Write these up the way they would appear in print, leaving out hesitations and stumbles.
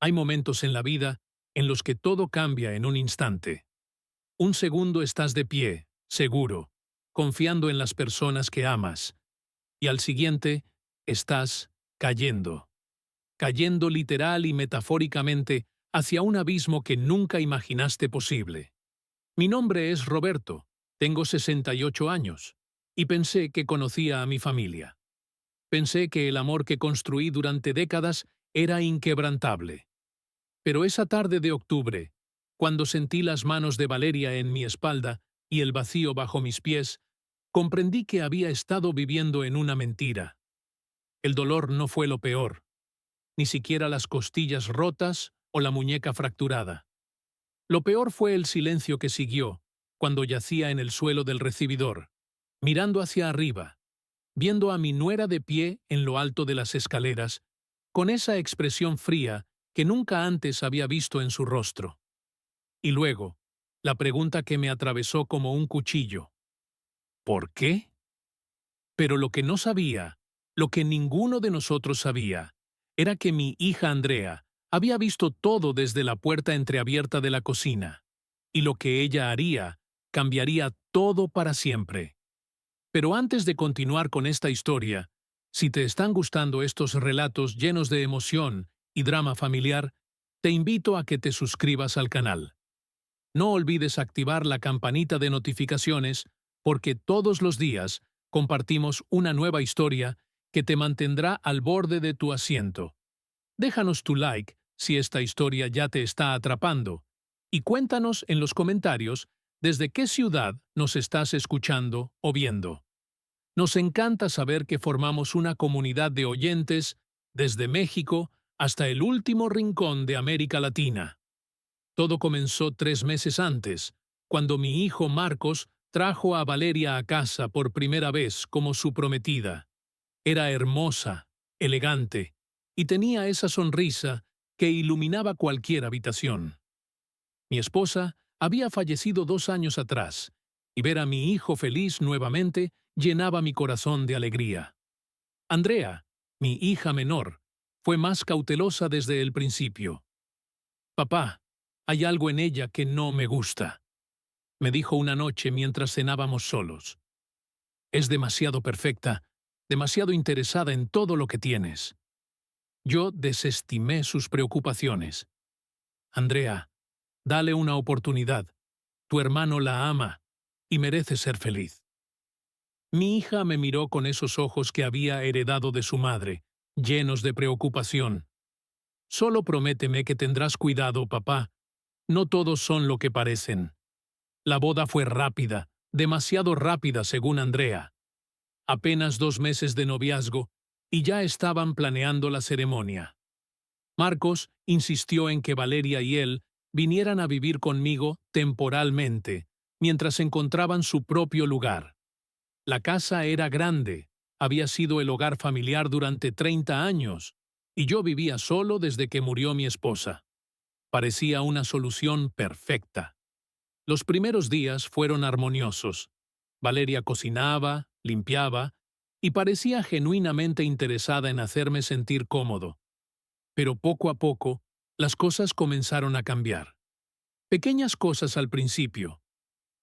Hay momentos en la vida en los que todo cambia en un instante. Un segundo estás de pie, seguro, confiando en las personas que amas, y al siguiente estás cayendo. Cayendo literal y metafóricamente hacia un abismo que nunca imaginaste posible. Mi nombre es Roberto, tengo 68 años, y pensé que conocía a mi familia. Pensé que el amor que construí durante décadas era inquebrantable. Pero esa tarde de octubre, cuando sentí las manos de Valeria en mi espalda y el vacío bajo mis pies, comprendí que había estado viviendo en una mentira. El dolor no fue lo peor, ni siquiera las costillas rotas o la muñeca fracturada. Lo peor fue el silencio que siguió, cuando yacía en el suelo del recibidor, mirando hacia arriba, viendo a mi nuera de pie en lo alto de las escaleras, con esa expresión fría que nunca antes había visto en su rostro. Y luego, la pregunta que me atravesó como un cuchillo. ¿Por qué? Pero lo que no sabía, lo que ninguno de nosotros sabía, era que mi hija Andrea había visto todo desde la puerta entreabierta de la cocina, y lo que ella haría cambiaría todo para siempre. Pero antes de continuar con esta historia, si te están gustando estos relatos llenos de emoción y drama familiar, te invito a que te suscribas al canal. No olvides activar la campanita de notificaciones porque todos los días compartimos una nueva historia que te mantendrá al borde de tu asiento. Déjanos tu like si esta historia ya te está atrapando y cuéntanos en los comentarios desde qué ciudad nos estás escuchando o viendo. Nos encanta saber que formamos una comunidad de oyentes desde México hasta el último rincón de América Latina. Todo comenzó 3 meses antes, cuando mi hijo Marcos trajo a Valeria a casa por primera vez como su prometida. Era hermosa, elegante, y tenía esa sonrisa que iluminaba cualquier habitación. Mi esposa había fallecido 2 años atrás, y ver a mi hijo feliz nuevamente llenaba mi corazón de alegría. Andrea, mi hija menor, fue más cautelosa desde el principio. «Papá, hay algo en ella que no me gusta», me dijo una noche mientras cenábamos solos. «Es demasiado perfecta, demasiado interesada en todo lo que tienes». Yo desestimé sus preocupaciones. «Andrea, dale una oportunidad. Tu hermano la ama y merece ser feliz». Mi hija me miró con esos ojos que había heredado de su madre, llenos de preocupación. «Solo prométeme que tendrás cuidado, papá. No todos son lo que parecen». La boda fue rápida, demasiado rápida según Andrea. Apenas 2 meses de noviazgo y ya estaban planeando la ceremonia. Marcos insistió en que Valeria y él vinieran a vivir conmigo temporalmente, mientras encontraban su propio lugar. La casa era grande, había sido el hogar familiar durante 30 años, y yo vivía solo desde que murió mi esposa. Parecía una solución perfecta. Los primeros días fueron armoniosos. Valeria cocinaba, limpiaba, y parecía genuinamente interesada en hacerme sentir cómodo. Pero poco a poco, las cosas comenzaron a cambiar. Pequeñas cosas al principio.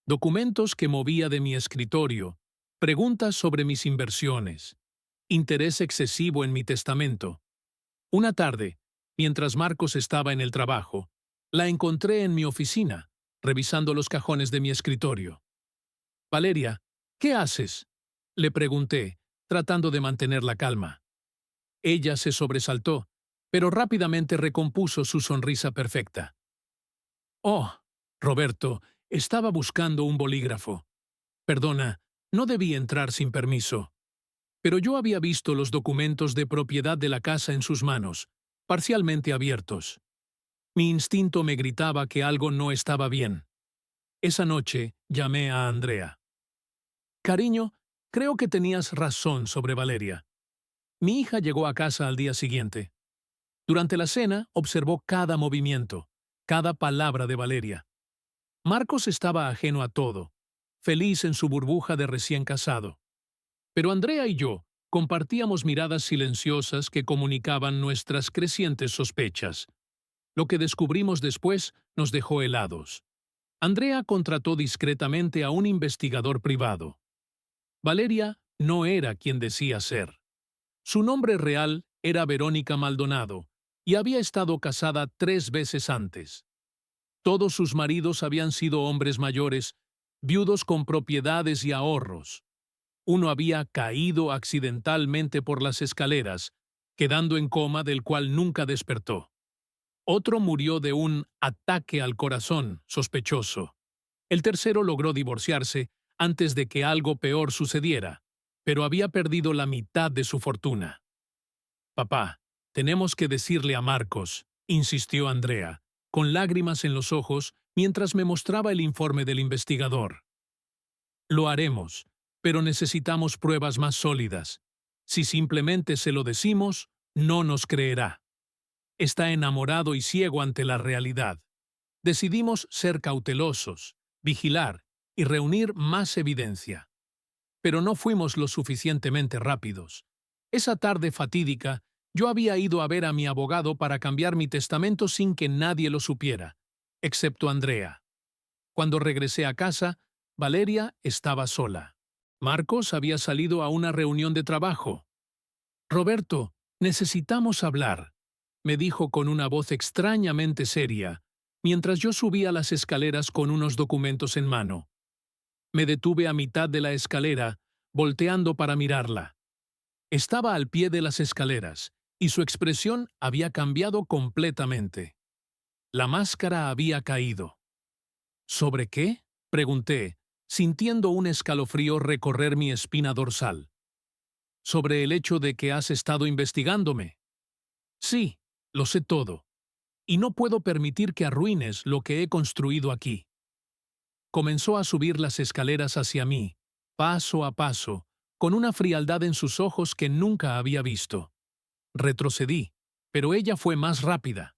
Documentos que movía de mi escritorio, preguntas sobre mis inversiones, interés excesivo en mi testamento. Una tarde, mientras Marcos estaba en el trabajo, la encontré en mi oficina, revisando los cajones de mi escritorio. «Valeria, ¿qué haces?», le pregunté, tratando de mantener la calma. Ella se sobresaltó, pero rápidamente recompuso su sonrisa perfecta. «Oh, Roberto, estaba buscando un bolígrafo. Perdona, no debí entrar sin permiso». Pero yo había visto los documentos de propiedad de la casa en sus manos, parcialmente abiertos. Mi instinto me gritaba que algo no estaba bien. Esa noche llamé a Andrea. «Cariño, creo que tenías razón sobre Valeria». Mi hija llegó a casa al día siguiente. Durante la cena observó cada movimiento, cada palabra de Valeria. Marcos estaba ajeno a todo, feliz en su burbuja de recién casado. Pero Andrea y yo compartíamos miradas silenciosas que comunicaban nuestras crecientes sospechas. Lo que descubrimos después nos dejó helados. Andrea contrató discretamente a un investigador privado. Valeria no era quien decía ser. Su nombre real era Verónica Maldonado y había estado casada 3 veces antes. Todos sus maridos habían sido hombres mayores, viudos con propiedades y ahorros. Uno había caído accidentalmente por las escaleras, quedando en coma del cual nunca despertó. Otro murió de un ataque al corazón sospechoso. El tercero logró divorciarse antes de que algo peor sucediera, pero había perdido la mitad de su fortuna. «Papá, tenemos que decirle a Marcos», insistió Andrea, con lágrimas en los ojos mientras me mostraba el informe del investigador. «Lo haremos, pero necesitamos pruebas más sólidas. Si simplemente se lo decimos, no nos creerá. Está enamorado y ciego ante la realidad. Decidimos ser cautelosos, vigilar y reunir más evidencia. Pero no fuimos lo suficientemente rápidos. Esa tarde fatídica, yo había ido a ver a mi abogado para cambiar mi testamento sin que nadie lo supiera, excepto Andrea. Cuando regresé a casa, Valeria estaba sola. Marcos había salido a una reunión de trabajo. «Roberto, necesitamos hablar», me dijo con una voz extrañamente seria, mientras yo subía las escaleras con unos documentos en mano. Me detuve a mitad de la escalera, volteando para mirarla. Estaba al pie de las escaleras, y su expresión había cambiado completamente. La máscara había caído. «¿Sobre qué?», pregunté, sintiendo un escalofrío recorrer mi espina dorsal. «Sobre el hecho de que has estado investigándome». «Sí, lo sé todo. Y no puedo permitir que arruines lo que he construido aquí». Comenzó a subir las escaleras hacia mí, paso a paso, con una frialdad en sus ojos que nunca había visto. Retrocedí, pero ella fue más rápida.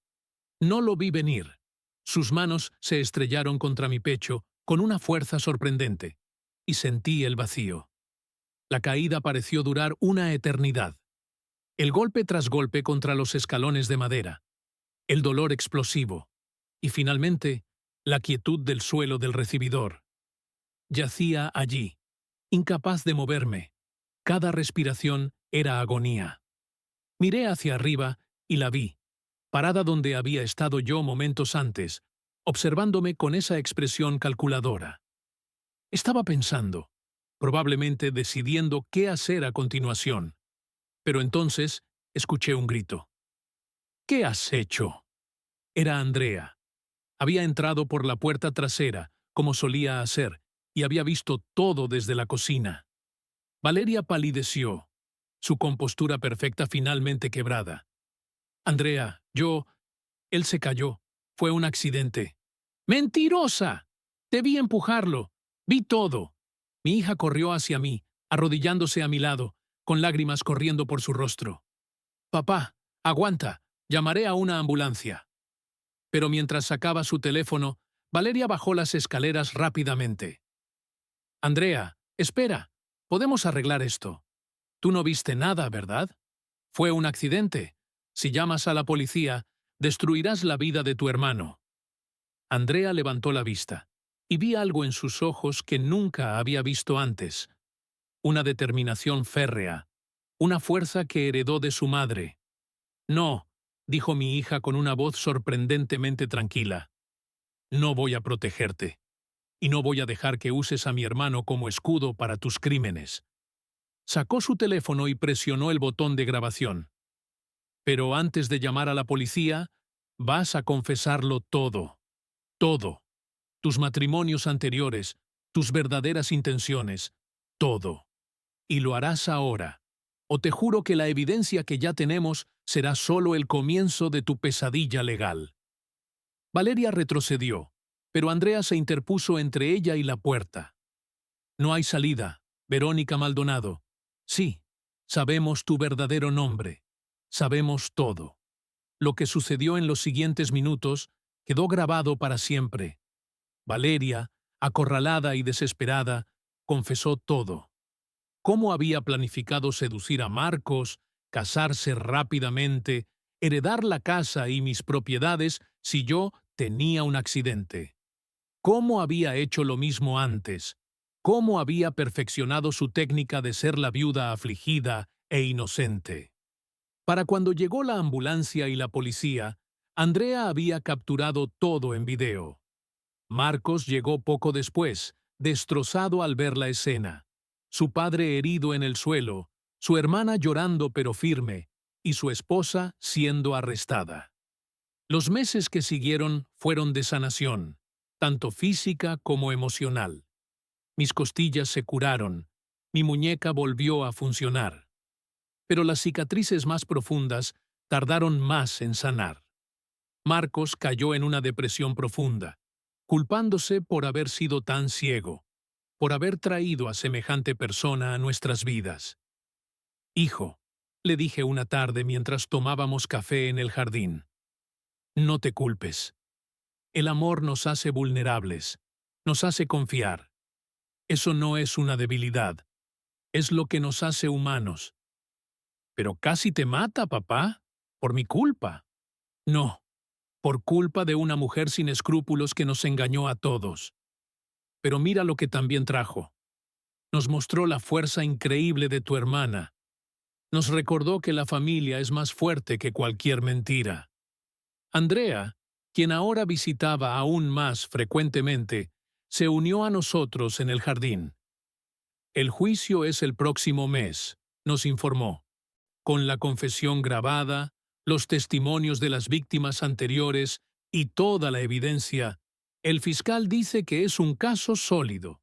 No lo vi venir. Sus manos se estrellaron contra mi pecho con una fuerza sorprendente, y sentí el vacío. La caída pareció durar una eternidad. El golpe tras golpe contra los escalones de madera, el dolor explosivo, y finalmente, la quietud del suelo del recibidor. Yacía allí, incapaz de moverme. Cada respiración era agonía. Miré hacia arriba y la vi, parada donde había estado yo momentos antes, observándome con esa expresión calculadora. Estaba pensando, probablemente decidiendo qué hacer a continuación. Pero entonces escuché un grito. «¿Qué has hecho?». Era Andrea. Había entrado por la puerta trasera, como solía hacer, y había visto todo desde la cocina. Valeria palideció, su compostura perfecta finalmente quebrada. «Andrea, Él se cayó. Fue un accidente». «¡Mentirosa! Te vi empujarlo. Vi todo». Mi hija corrió hacia mí, arrodillándose a mi lado, con lágrimas corriendo por su rostro. «Papá, aguanta. Llamaré a una ambulancia». Pero mientras sacaba su teléfono, Valeria bajó las escaleras rápidamente. «Andrea, espera. Podemos arreglar esto. Tú no viste nada, ¿verdad? Fue un accidente. Si llamas a la policía, destruirás la vida de tu hermano». Andrea levantó la vista, y vi algo en sus ojos que nunca había visto antes. Una determinación férrea, una fuerza que heredó de su madre. «No», dijo mi hija con una voz sorprendentemente tranquila. «No voy a protegerte, y no voy a dejar que uses a mi hermano como escudo para tus crímenes». Sacó su teléfono y presionó el botón de grabación. «Pero antes de llamar a la policía, vas a confesarlo todo. Todo. Tus matrimonios anteriores, tus verdaderas intenciones, todo. Y lo harás ahora. O te juro que la evidencia que ya tenemos será solo el comienzo de tu pesadilla legal». Valeria retrocedió, pero Andrea se interpuso entre ella y la puerta. «No hay salida, Verónica Maldonado. Sí, sabemos tu verdadero nombre. Sabemos todo. Lo que sucedió en los siguientes minutos quedó grabado para siempre. Valeria, acorralada y desesperada, confesó todo. Cómo había planificado seducir a Marcos, casarse rápidamente, heredar la casa y mis propiedades si yo tenía un accidente. ¿Cómo había hecho lo mismo antes? ¿Cómo había perfeccionado su técnica de ser la viuda afligida e inocente? Para cuando llegó la ambulancia y la policía, Andrea había capturado todo en video. Marcos llegó poco después, destrozado al ver la escena. Su padre herido en el suelo, su hermana llorando pero firme, y su esposa siendo arrestada. Los meses que siguieron fueron de sanación, tanto física como emocional. Mis costillas se curaron, mi muñeca volvió a funcionar. Pero las cicatrices más profundas tardaron más en sanar. Marcos cayó en una depresión profunda, culpándose por haber sido tan ciego, por haber traído a semejante persona a nuestras vidas. Hijo, le dije una tarde mientras tomábamos café en el jardín, no te culpes. El amor nos hace vulnerables, nos hace confiar. Eso no es una debilidad, es lo que nos hace humanos. Pero casi te mata, papá, por mi culpa. No, por culpa de una mujer sin escrúpulos que nos engañó a todos. Pero mira lo que también trajo. Nos mostró la fuerza increíble de tu hermana. Nos recordó que la familia es más fuerte que cualquier mentira. Andrea, quien ahora visitaba aún más frecuentemente, se unió a nosotros en el jardín. El juicio es el próximo mes, nos informó, con la confesión grabada, los testimonios de las víctimas anteriores y toda la evidencia. El fiscal dice que es un caso sólido.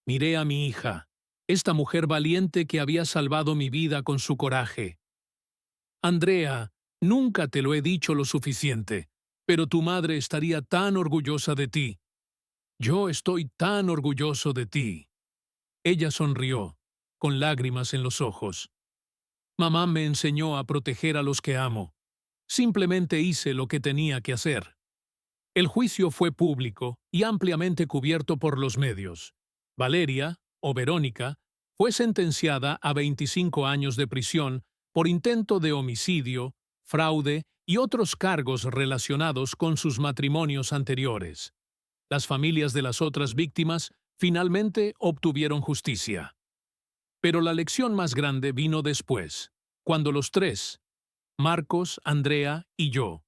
Miré a mi hija, esta mujer valiente que había salvado mi vida con su coraje. Andrea, nunca te lo he dicho lo suficiente, pero tu madre estaría tan orgullosa de ti. Yo estoy tan orgulloso de ti. Ella sonrió, con lágrimas en los ojos. Mamá me enseñó a proteger a los que amo. Simplemente hice lo que tenía que hacer. El juicio fue público y ampliamente cubierto por los medios. Valeria, o Verónica, fue sentenciada a 25 años de prisión por intento de homicidio, fraude y otros cargos relacionados con sus matrimonios anteriores. Las familias de las otras víctimas finalmente obtuvieron justicia. Pero la lección más grande vino después, cuando los tres, Marcos, Andrea y yo,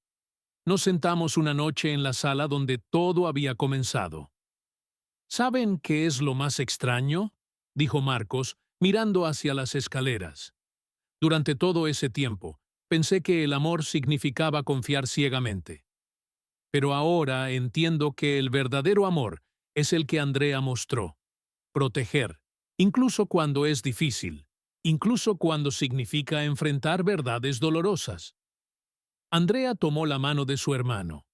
nos sentamos una noche en la sala donde todo había comenzado. ¿Saben qué es lo más extraño?, dijo Marcos, mirando hacia las escaleras. Durante todo ese tiempo, pensé que el amor significaba confiar ciegamente. Pero ahora entiendo que el verdadero amor es el que Andrea mostró. Proteger, incluso cuando es difícil, incluso cuando significa enfrentar verdades dolorosas. Andrea tomó la mano de su hermano.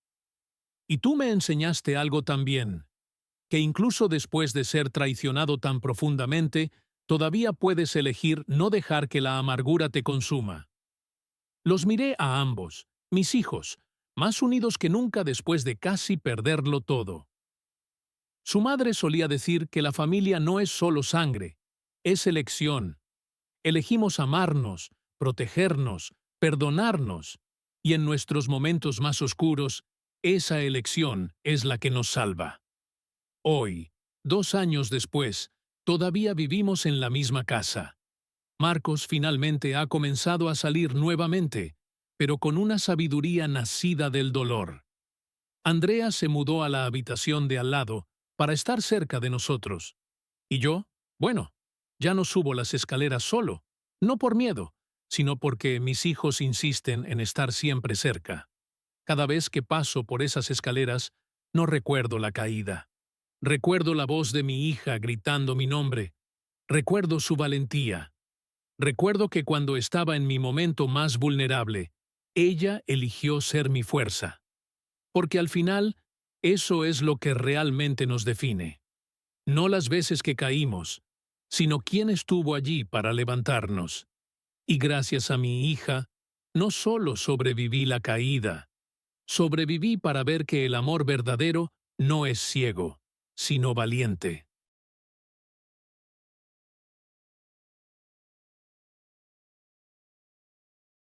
Y tú me enseñaste algo también, que incluso después de ser traicionado tan profundamente, todavía puedes elegir no dejar que la amargura te consuma. Los miré a ambos, mis hijos, más unidos que nunca después de casi perderlo todo. Su madre solía decir que la familia no es solo sangre, es elección. Elegimos amarnos, protegernos, perdonarnos, y en nuestros momentos más oscuros, esa elección es la que nos salva. Hoy, 2 años después, todavía vivimos en la misma casa. Marcos finalmente ha comenzado a salir nuevamente, pero con una sabiduría nacida del dolor. Andrea se mudó a la habitación de al lado para estar cerca de nosotros. Y yo, bueno, ya no subo las escaleras solo, no por miedo, sino porque mis hijos insisten en estar siempre cerca. Cada vez que paso por esas escaleras, no recuerdo la caída. Recuerdo la voz de mi hija gritando mi nombre. Recuerdo su valentía. Recuerdo que cuando estaba en mi momento más vulnerable, ella eligió ser mi fuerza. Porque al final, eso es lo que realmente nos define. No las veces que caímos, sino quién estuvo allí para levantarnos. Y gracias a mi hija, no solo sobreviví la caída, sobreviví para ver que el amor verdadero no es ciego, sino valiente.